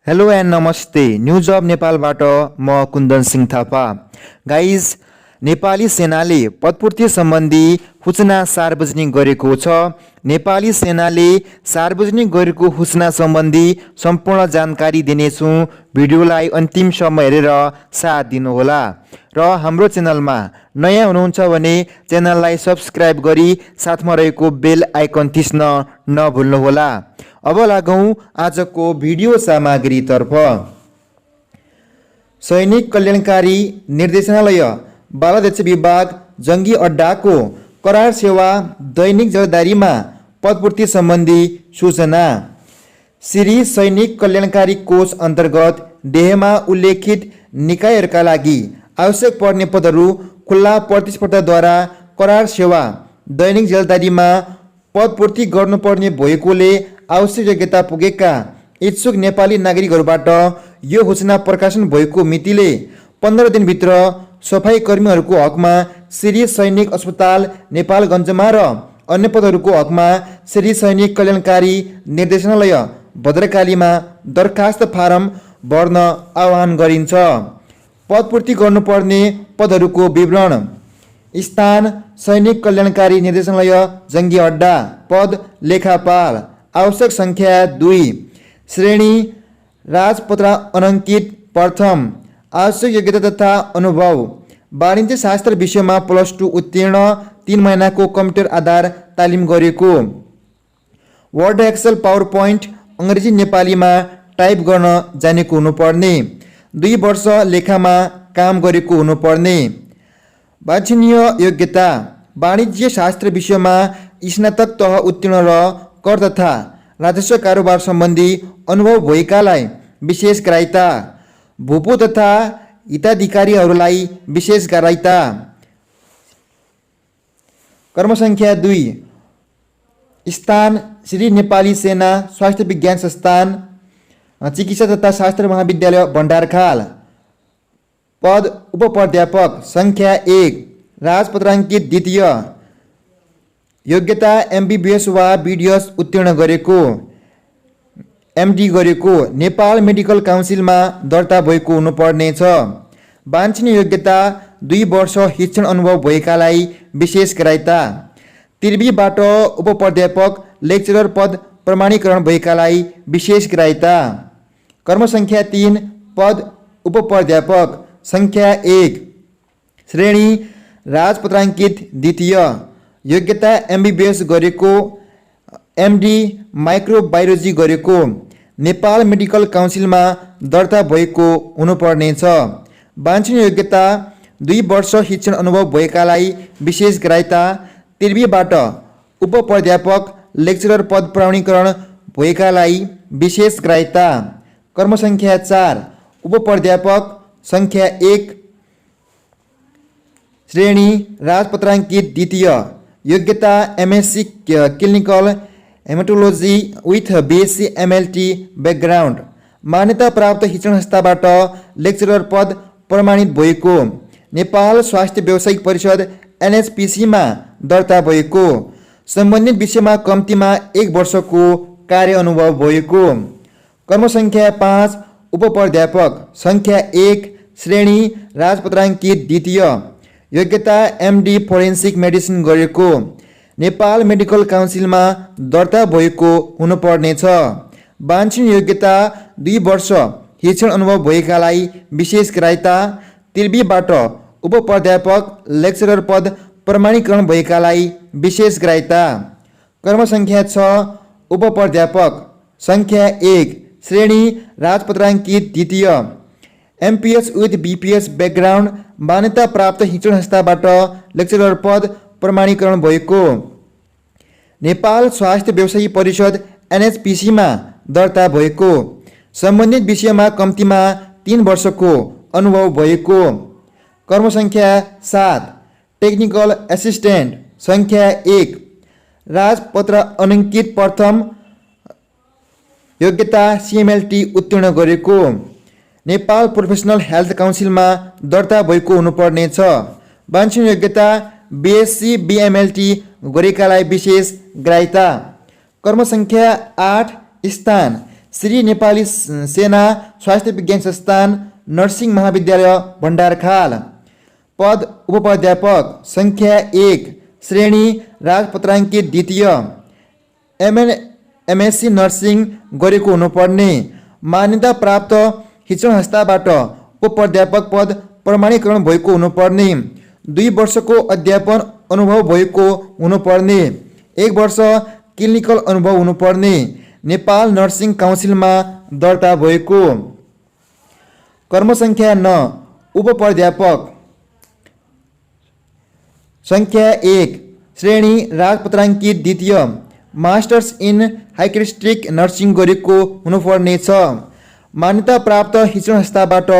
Hello and नमस्ते। News of नेपालबाट म कुन्दन सिंह थापा। गाइज, नेपाली सेनाले पदपूर्ति सम्बन्धी सूचना सार्वजनिक गरेको छ। नेपाली सेनाले सार्वजनिक गरेको सूचना सम्बन्धी सम्पूर्ण जानकारी दिनेछु। भिडियोलाई अन्तिमसम्म हेरेर साथ दिनुहोला र हाम्रो च्यानलमा नयाँ हुनुहुन्छ भने च्यानललाई सब्स्क्राइब गरी साथमा रहेको बेल आइकन थिच्न नभुल्नुहोला। अब लागौँ आजको भिडियो सामग्रीतर्फ। सैनिक कल्याणकारी निर्देशनालय बालाध्यक्ष विभाग जङ्गी अड्डाको करार सेवा दैनिक जवाबदारीमा पदपूर्ति सम्बन्धी सूचना। श्री सैनिक कल्याणकारी कोष अन्तर्गत देहमा उल्लेखित निकायहरूका लागि आवश्यक पर्ने पदहरू खुल्ला प्रतिस्पर्धाद्वारा करार सेवा दैनिक जवाबदारीमा पदपूर्ति गर्नुपर्ने भएकोले आवश्यक योग्यता पुगेका इच्छुक नेपाली नागरिकहरूबाट यो सूचना प्रकाशन भएको मितिले 15 दिनभित्र सफाई कर्मीहरूको हकमा श्री सैनिक अस्पताल नेपालगञ्जमा र अन्य पदहरूको हकमा श्री सैनिक कल्याणकारी निर्देशनालय भद्रकालीमा दरखास्त फारम भर्न आह्वान गरिन्छ। पदपूर्ति गर्नुपर्ने पदहरूको विवरण। स्थान सैनिक कल्याणकारी निर्देशनालय जङ्गी अड्डा। पद लेखापाल। आवश्यक सङ्ख्या 2। श्रेणी राजपत्र अनङ्कित प्रथम। आवश्यक योग्यता तथा अनुभव। वाणिज्य शास्त्र विषयमा +2 उत्तीर्ण, 3 महिनाको कम्प्युटर आधार तालिम गरेको। वर्ड, एक्सेल, पावर पोइन्ट अङ्ग्रेजी नेपालीमा टाइप गर्न जानेको हुनुपर्ने। 2 वर्ष लेखामा काम गरेको हुनुपर्ने। वाञ्छनीय योग्यता। वाणिज्य शास्त्र विषयमा स्नातक तह उत्तीर्ण र कर तथा राजस्व कारोबार सम्बन्धी अनुभव भएकालाई विशेष ग्राह्यता। भूपू तथा हिताधिकारीहरूलाई विशेष ग्राह्यता। कर्मसङ्ख्या 2। स्थान श्री नेपाली सेना स्वास्थ्य विज्ञान संस्थान चिकित्सा तथा शास्त्र महाविद्यालय भण्डारखाल। पद उपप्राध्यापक। सङ्ख्या 1। राजपत्राङ्कित 2। योग्यता MBBS वा BDS उत्तीर्ण गरेको, MD गरेको, नेपाल मेडिकल काउन्सिलमा दर्ता भएको हुनुपर्नेछ। वाञ्छनीय योग्यता 2 वर्ष शिक्षण अनुभव भएकालाई विशेष ग्राह्यता। त्रिवीबाट उपप्राध्यापक लेक्चरर पद प्रमाणीकरण भएकालाई विशेष ग्राह्यता। कर्मसङ्ख्या 3। पद उपप्राध्यापक। सङ्ख्या 1। श्रेणी राजपत्राङ्कित 2। योग्यता MBBS गरेको, MD माइक्रोबायोलोजी गरेको, नेपाल मेडिकल काउन्सिलमा दर्ता भएको हुनुपर्नेछ। वाञ्छनीय योग्यता 2 वर्ष शिक्षण अनुभव भएकालाई विशेष ग्राह्यता। त्रिवीबाट उपप्राध्यापक लेक्चरर पद प्रमाणीकरण भएकालाई विशेष ग्राह्यता। कर्मसङ्ख्या 4। उपप्राध्यापक। सङ्ख्या 1। श्रेणी राजपत्राङ्कित 2। योग्यता MSc clinical haematology with BSc MLT background. मान्यता प्राप्त शिक्षण संस्थाबाट लेक्चरर पद प्रमाणित भएको। नेपाल स्वास्थ्य व्यावसायिक परिषद NHPC मा दर्ता भएको। सम्बन्धित विषयमा कम्तीमा 1 वर्षको कार्य अनुभव भएको। कर्मसङ्ख्या 5। उपप्राध्यापक। सङ्ख्या 1। श्रेणी राजपत्राङ्कित 2। योग्यता MD फोरेन्सिक मेडिसिन गरेको, नेपाल मेडिकल काउन्सिलमा दर्ता भएको हुनुपर्नेछ। वाञ्छनीय योग्यता 2 वर्ष शिक्षण अनुभव भएकालाई विशेष ग्राह्यता। त्रिवीबाट उपप्राध्यापक लेक्चरर पद प्रमाणीकरण भएकालाई विशेष ग्राह्यता। कर्मसङ्ख्या 6। उपप्राध्यापक। सङ्ख्या 1। श्रेणी राजपत्राङ्कित 2। MPH with BPS background. मान्यता प्राप्त शिक्षण संस्थाबाट लेक्चरर पद प्रमाणीकरण भएको। नेपाल स्वास्थ्य व्यवसायी परिषद NHPC मा दर्ता भएको। सम्बन्धित विषयमा कम्तीमा 3 वर्षको अनुभव भएको। कर्मसङ्ख्या 7। Technical assistant. सङ्ख्या 1। राजपत्र अनङ्कित प्रथम। योग्यता CMLT उत्तीर्ण गरेको, नेपाल प्रोफेसनल हेल्थ काउन्सिलमा दर्ता भएको हुनुपर्नेछ। वाञ्छनीय योग्यता BSc BMLT गरेकालाई विशेष ग्राह्यता। कर्मसङ्ख्या 8। स्थान श्री नेपाली सेना स्वास्थ्य विज्ञान संस्थान नर्सिङ महाविद्यालय भण्डारखाल। पद उपप्राध्यापक संख्या 1 श्रेणी राजपत्राङ्कित द्वितीय एमएससी नर्सिङ गरेको हुनुपर्ने, मान्यता प्राप्त शिक्षण संस्थाबाट उपप्राध्यापक पद प्रमाणीकरण भएको हुनुपर्ने, 2 वर्षको अध्यापन अनुभव भएको हुनुपर्ने, 1 वर्ष क्लिनिकल अनुभव हुनुपर्ने, नेपाल नर्सिङ काउन्सिलमा दर्ता भएको। कर्म संख्या 9 उपप्राध्यापक संख्या 1 श्रेणी राजपत्राङ्कित द्वितीय मास्टर्स इन हाइक्रिस्टिक नर्सिङ गरेको हुनुपर्ने छ, मान्यता प्राप्त शिक्षण संस्थाबाट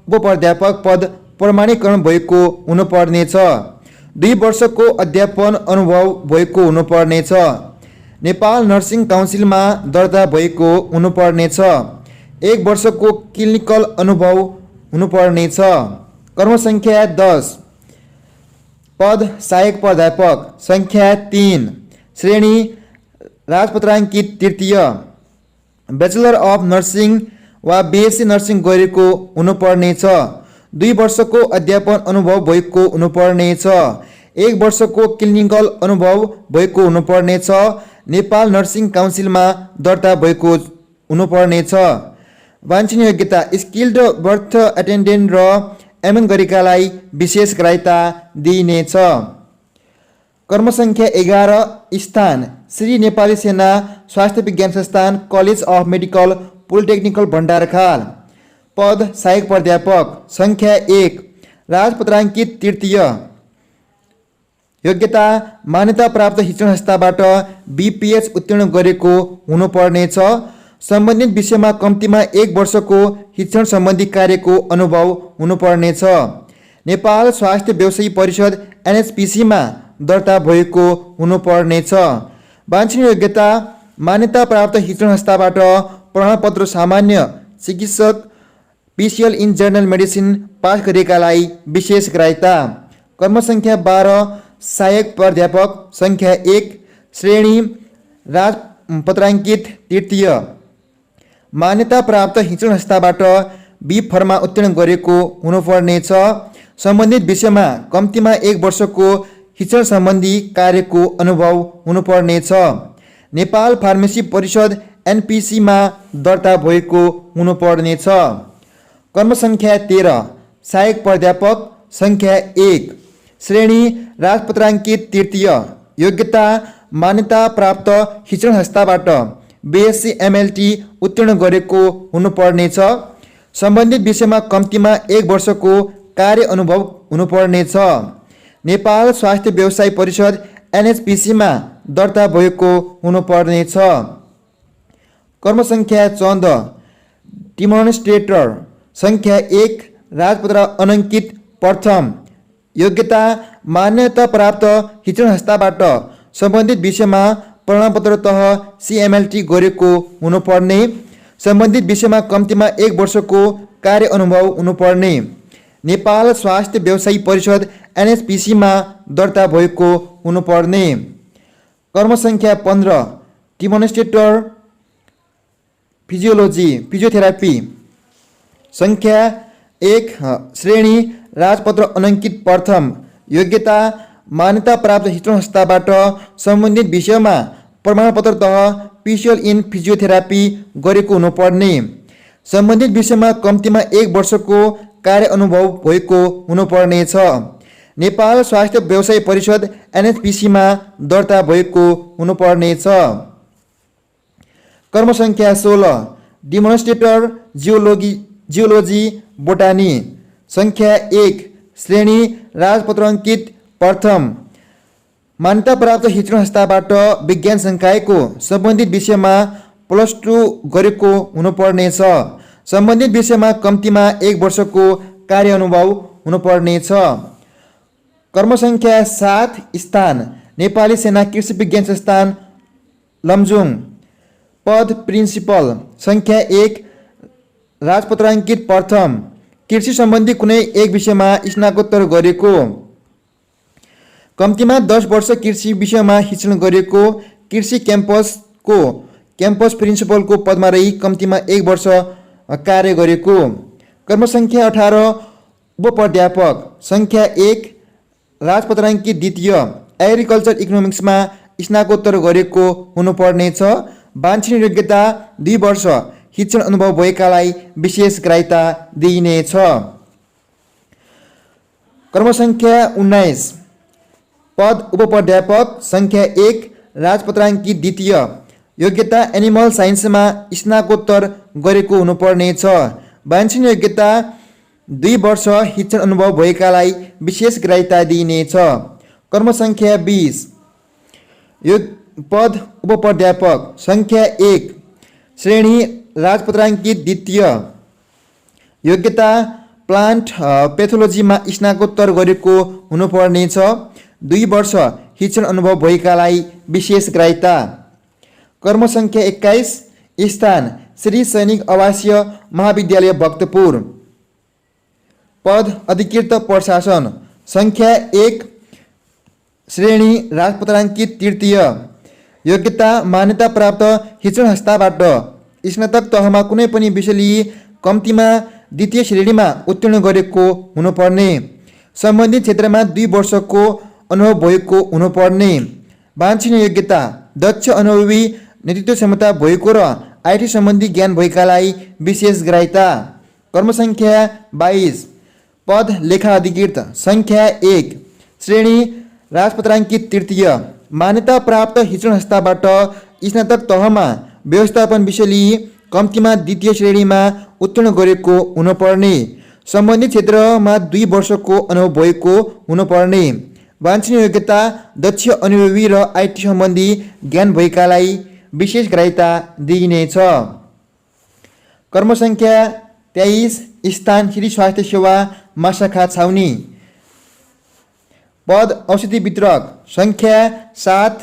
उपप्राध्यापक पद प्रमाणीकरण भएको हुनुपर्ने छ, 2 वर्षको अध्यापन अनुभव भएको हुनुपर्ने छ, नेपाल नर्सिङ काउन्सिलमा दर्ता भएको हुनुपर्ने छ, 1 वर्षको क्लिनिकल अनुभव हुनुपर्ने छ। कर्म संख्या 10 पद सहायक प्राध्यापक संख्या 3 श्रेणी राजपत्राङ्कित तृतीय ब्याचलर अफ नर्सिङ वा बीएससी नर्सिङ गरेको हुनुपर्ने छ, 2 वर्षको अध्यापन अनुभव भएको हुनुपर्ने छ, 1 वर्षको क्लिनिकल अनुभव भएको हुनुपर्ने छ, नेपाल नर्सिङ काउन्सिलमा दर्ता भएको हुनुपर्ने छ। वाञ्छनीय योग्यता स्किल्ड बर्थ एटेन्डेन्ट र एमएन गरेकालाई विशेष ग्राह्यता दिइनेछ। कर्म संख्या 11 स्थान श्री नेपाली सेना स्वास्थ्य विज्ञान संस्थान कलेज अफ मेडिकल पोलिटेक्निकल भण्डारखाल। पद सहायक प्राध्यापक संख्या 1 राजपत्राङ्कित तृतीय योग्यता मान्यता प्राप्त शिक्षण संस्थाबाट बीपीएच उत्तीर्ण गरेको हुनुपर्नेछ, सम्बन्धित विषयमा कम्तीमा 1 वर्षको शिक्षण सम्बन्धी कार्यको अनुभव हुनुपर्नेछ, नेपाल स्वास्थ्य व्यवसायी परिषद एनएचपीसीमा दर्ता भएको हुनुपर्नेछ। वाञ्छनीय योग्यता मान्यता प्राप्त शिक्षण संस्थाबाट प्रमाणपत्र सामान्य चिकित्सक PCL in general medicine pass गरेकालाई विशेष ग्राह्यता। कर्म संख्या 12 सहायक प्राध्यापक संख्या 1 श्रेणी राजपत्राङ्कित तृतीय मान्यता प्राप्त शिक्षण संस्थाबाट बी फर्मा उत्तीर्ण गरेको हुनुपर्नेछ, सम्बन्धित विषयमा कम्तीमा 1 वर्षको शिक्षण सम्बन्धी कार्यको अनुभव हुनुपर्नेछ, नेपाल फार्मेसी परिषद एनपीसीमा दर्ता भएको हुनुपर्नेछ। कर्म संख्या 13 सहायक प्राध्यापक संख्या 1 श्रेणी राजपत्राङ्कित तृतीय योग्यता मान्यता प्राप्त शिक्षण संस्थाबाट बीएससी एमएलटी उत्तीर्ण गरेको हुनुपर्नेछ, सम्बन्धित विषयमा कम्तीमा 1 वर्षको कार्य अनुभव हुनुपर्नेछ, नेपाल स्वास्थ्य व्यवसाय परिषद एनएचपीसीमा दर्ता भएको हुनुपर्नेछ। कर्म संख्या 14 डिमोन्स्ट्रेटर संख्या 1 राजपत्र अनङ्कित प्रथम योग्यता मान्यता प्राप्त शिक्षण संस्थाबाट सम्बन्धित विषयमा प्रमाणपत्र तह सीएमएलटी गरेको हुनुपर्ने, सम्बन्धित विषयमा कम्तीमा 1 वर्षको कार्य अनुभव हुनुपर्ने, नेपाल स्वास्थ्य व्यवसायी परिषद एनएचपीसीमा दर्ता भएको हुनुपर्ने। कर्म संख्या 15 डिमोन्स्ट्रेटर फिजियोथेरापी संख्या 1 श्रेणी राजपत्र अनङ्कित प्रथम योग्यता मान्यता प्राप्त शिक्षण संस्थाबाट सम्बन्धित विषयमा प्रमाणपत्र तह पीसीएल इन फिजियोथेरापी गरेको हुनुपर्ने, सम्बन्धित विषयमा कम्तीमा 1 वर्षको कार्य अनुभव भएको हुनुपर्नेछ, नेपाल स्वास्थ्य व्यवसाय परिषद एनएचपीसीमा दर्ता भएको हुनुपर्नेछ। कर्म संख्या 16 डिमोन्स्ट्रेटर जियोलोजी बोटानी संख्या 1 श्रेणी राजपत्राङ्कित प्रथम मान्यता प्राप्त शिक्षण संस्थाबाट विज्ञान संकायको सम्बन्धित विषयमा +2 गरेको हुनुपर्नेछ, सम्बन्धित विषयमा कम्तीमा 1 वर्षको कार्य अनुभव हुनुपर्नेछ। कर्म संख्या 7 स्थान नेपाली सेना कृषि विज्ञान संस्थान लमजुङ। पद प्रिन्सिपल संख्या 1 राजपत्राङ्कित प्रथम कृषि सम्बन्धी कुनै एक विषयमा स्नातकोत्तर गरेको, कम्तीमा 10 वर्ष कृषि विषयमा शिक्षण गरेको, कृषि क्याम्पसको क्याम्पस प्रिन्सिपलको पदमा रही कम्तीमा 1 वर्ष कार्य गरेको। कर्मसङ्ख्या 18 उपप्राध्यापक। सङ्ख्या 1 राजपत्राङ्कित द्वितीय एग्रिकल्चर इकोनोमिक्समा स्नातकोत्तर गरेको हुनुपर्नेछ। वाञ्छनीय योग्यता 2 वर्ष शिक्षण अनुभव भएकालाई विशेष ग्राह्यता दिइनेछ। कर्मसङ्ख्या 19 पद उपप्राध्यापक। सङ्ख्या 1 राजपत्राङ्कित द्वितीय योग्यता एनिमल साइन्समा स्नातकोत्तर गरेको हुनुपर्नेछ। वाञ्छनीय योग्यता 2 वर्ष शिक्षण अनुभव भएकालाई विशेष ग्राह्यता दिइनेछ। कर्मसङ्ख्या 20 पद उपप्राध्यापक। सङ्ख्या 1 श्रेणी राजपत्राङ्कित द्वितीय योग्यता प्लान्ट पेथोलोजीमा स्नातकोत्तर गरेको हुनुपर्नेछ। 2 वर्ष शिक्षण अनुभव भएकालाई विशेष ग्राह्यता। कर्मसङ्ख्या 21 स्थान श्री सैनिक आवासीय महाविद्यालय भक्तपुर। पद अधिकृत प्रशासन। सङ्ख्या 1 श्रेणी राजपत्राङ्कित तृतीय योग्यता मान्यता प्राप्त शिक्षण संस्थाबाट स्नातक तहमा कुनै पनि विषय लिई कम्तीमा द्वितीय श्रेणीमा उत्तीर्ण गरेको हुनुपर्ने। सम्बन्धित क्षेत्रमा 2 वर्षको अनुभव भएको हुनुपर्ने। वाञ्छनीय योग्यता दक्ष अनुभवी नेतृत्व क्षमता भएको र आइटी सम्बन्धी ज्ञान भएकालाई विशेष ग्राह्यता। कर्मसङ्ख्या 22 पद लेखा अधिकृत। सङ्ख्या 1 श्रेणी राजपत्राङ्कित तृतीय मान्यता प्राप्त शिक्षण संस्थाबाट स्नातक तहमा व्यवस्थापन विषय लिई कम्तीमा द्वितीय श्रेणीमा उत्तीर्ण गरेको हुनुपर्ने। सम्बन्धित क्षेत्रमा 2 वर्षको अनुभव भएको हुनुपर्ने। वाञ्छनीय योग्यता दक्ष अनुभवी र आइटी सम्बन्धी ज्ञान भएकालाई विशेष ग्राह्यता दिइनेछ। कर्मसङ्ख्या 23 स्थान श्री स्वास्थ्य सेवा माशाखा छाउनी। पद औषधि वितरक। सङ्ख्या 7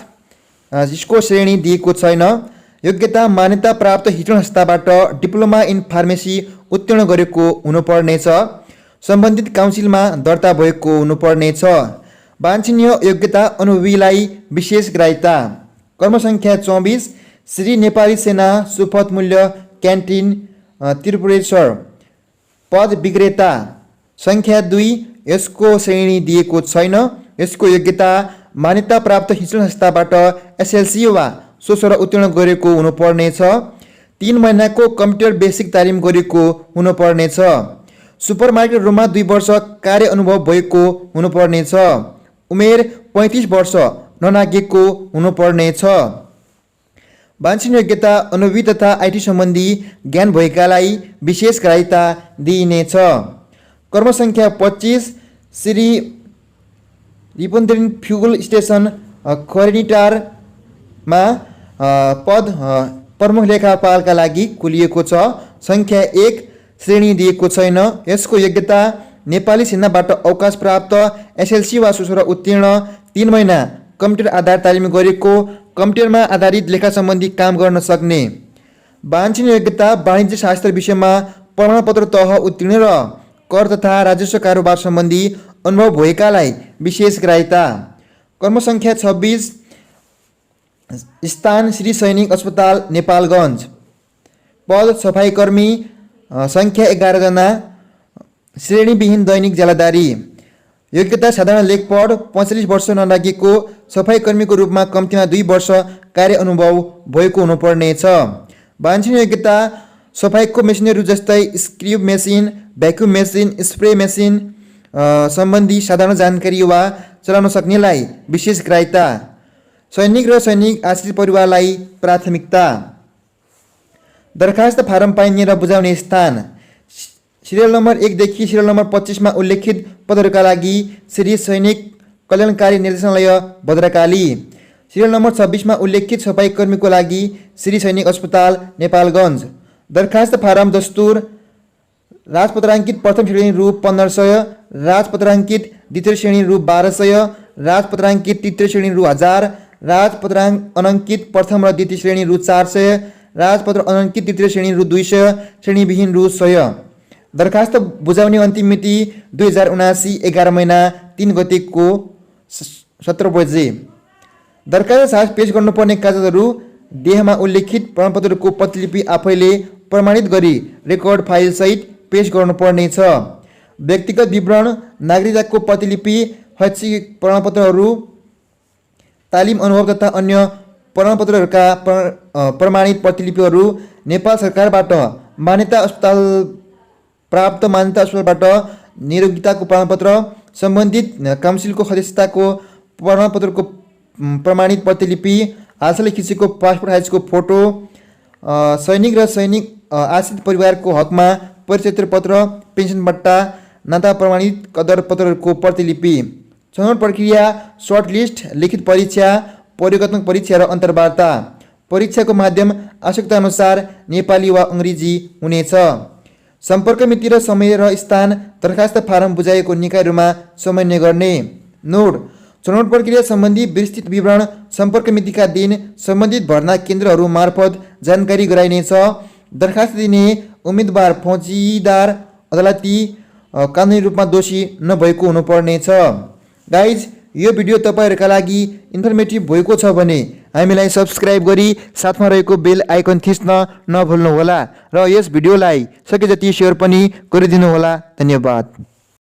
यसको श्रेणी दिएको छैन। योग्यता मान्यता प्राप्त शिक्षण संस्थाबाट डिप्लोमा इन फार्मेसी उत्तीर्ण गरेको हुनुपर्नेछ। सम्बन्धित काउन्सिलमा दर्ता भएको हुनुपर्नेछ। वाञ्छनीय योग्यता अनुभवीलाई विशेष ग्राह्यता। कर्मसङ्ख्या 24 श्री नेपाली सेना सुपथ मूल्य क्यान्टिन त्रिपुरेश्वर। पद विक्रेता। सङ्ख्या 2 यसको श्रेणी दिएको छैन। यसको योग्यता मान्यता प्राप्त शिक्षण संस्थाबाट एसएलसी वा सोसर उत्तीर्ण गरेको हुनुपर्नेछ। 3 महिनाको कम्प्युटर बेसिक तालिम गरेको हुनुपर्नेछ। सुपरमार्केटहरूमा 2 वर्ष कार्य अनुभव भएको हुनुपर्नेछ। उमेर 35 वर्ष ननागेको हुनुपर्नेछ। वाञ्छनीय योग्यता अनुभवी तथा आइटी सम्बन्धी ज्ञान भएकालाई विशेष ग्राह्यता दिइनेछ। कर्मसङ्ख्या 25 श्री रिपन्देन फ्युल स्टेसन खरेनीटारमा पद प्रमुख लेखापालका लागि खोलिएको छ। सङ्ख्या 1 श्रेणी दिएको छैन। यसको योग्यता नेपाली सेनाबाट अवकाश प्राप्त एसएलसी वा सोसर उत्तीर्ण 3 महिना कम्प्युटर आधार तालिम गरेको कम्प्युटरमा आधारित लेखा सम्बन्धी काम गर्न सक्ने। वाञ्छनीय योग्यता वाणिज्य शास्त्र विषयमा प्रमाणपत्र तह उत्तीर्ण र कर तथा राजस्व कारोबार सम्बन्धी अनुभव भएकालाई विशेष ग्राह्यता। कर्मसङ्ख्या 26 स्थान श्री सैनिक अस्पताल नेपालगञ्ज। पद सफाइकर्मी। सङ्ख्या 11 जना श्रेणीविहीन दैनिक ज्यालादारी। योग्यता साधारण लेखपढ 45 वर्ष नलागेको सफाइकर्मीको रूपमा कम्तीमा 2 वर्ष कार्य अनुभव भएको हुनुपर्नेछ। वाञ्छनीय योग्यता सफाइको मेसिनहरू जस्तै scribe machine vacuum machine spray machine सम्बन्धी साधारण जानकारी वा चलाउन सक्नेलाई विशेष ग्राह्यता। सैनिक र सैनिक आश्रित परिवारलाई प्राथमिकता। दरखास्त फारम पाइने र बुझाउने स्थान सिरियल नम्बर 1 देखि सिरियल नम्बर 25 मा उल्लेखित पदहरूका लागि श्री सैनिक कल्याणकारी निर्देशनालय भद्रकाली। सिरियल नम्बर 26 मा उल्लेखित सफाइकर्मीको लागि श्री सैनिक अस्पताल नेपालगञ्ज। दरखास्त फारम दस्तुर राजपत्राङ्कित प्रथम श्रेणी रु 1500, राजपत्राङ्कित द्वितीय श्रेणी रु 1200, राजपत्राङ्कित तृतीय श्रेणी रु 1000, अनङ्कित प्रथम र द्वितीय श्रेणी रु 400, राजपत्र अनङ्कित तृतीय श्रेणी रु 200, श्रेणीविहीन रु 100। दरखास्त बुझाउने अन्तिम मिति 2079 11 महिना 3 गतेको 17 बजे। दरखास्त साथ पेश गर्नुपर्ने कागजातहरू देहमा उल्लेखित प्रमाणपत्रको प्रतिलिपि आफैले प्रमाणित गरी रेकर्ड फाइलसहित पेश गर्नुपर्नेछ। व्यक्तिगत विवरण, नागरिकताको प्रतिलिपि, शैक्षिक प्रमाणपत्रहरू, तालिम अनुभव तथा अन्य प्रमाणपत्रहरूका प्रमाणित प्रतिलिपिहरू नेपाल सरकारबाट मान्यता अस्पताल प्राप्त मान्यता अस्पतालबाट नियोक्ताको प्रमाणपत्र, सम्बन्धित काउन्सिलको सदस्यताको प्रमाणपत्रको प्रमाणित प्रतिलिपि, हालसालै खिचेको पासपोर्ट साइजको फोटो, सैनिक र सैनिक आश्रित परिवारको हकमा परिचय पत्र, पेन्सन बट्टा, नाता प्रमाणित दरपत्रहरूको प्रतिलिपि। छनौट प्रक्रिया, सर्टलिस्ट, लिखित परीक्षा, प्रयोगात्मक परीक्षा र अन्तर्वार्ता। परीक्षाको माध्यम आवश्यकताअनुसार नेपाली वा अङ्ग्रेजी हुनेछ। सम्पर्क मिति र समय र स्थान दरखास्त फारम बुझाइएको निकायहरूमा समन्वय गर्ने। नोट: छनौट प्रक्रिया सम्बन्धी विस्तृत विवरण सम्पर्क मितिका दिन सम्बन्धित भर्ना केन्द्रहरू मार्फत जानकारी गराइनेछ। दरखास्त दिने उम्मेदवार फौजीदार, अदालती, कानुनी रूपमा दोषी नभएको हुनुपर्नेछ। गाइज, यो भिडियो तपाईँहरूका लागि इन्फर्मेटिभ भएको छ भने हामीलाई सब्सक्राइब गरी साथमा रहेको बेल आइकन थिच्न नभुल्नुहोला र यस भिडियोलाई सके जति सेयर पनि गरिदिनुहोला। धन्यवाद।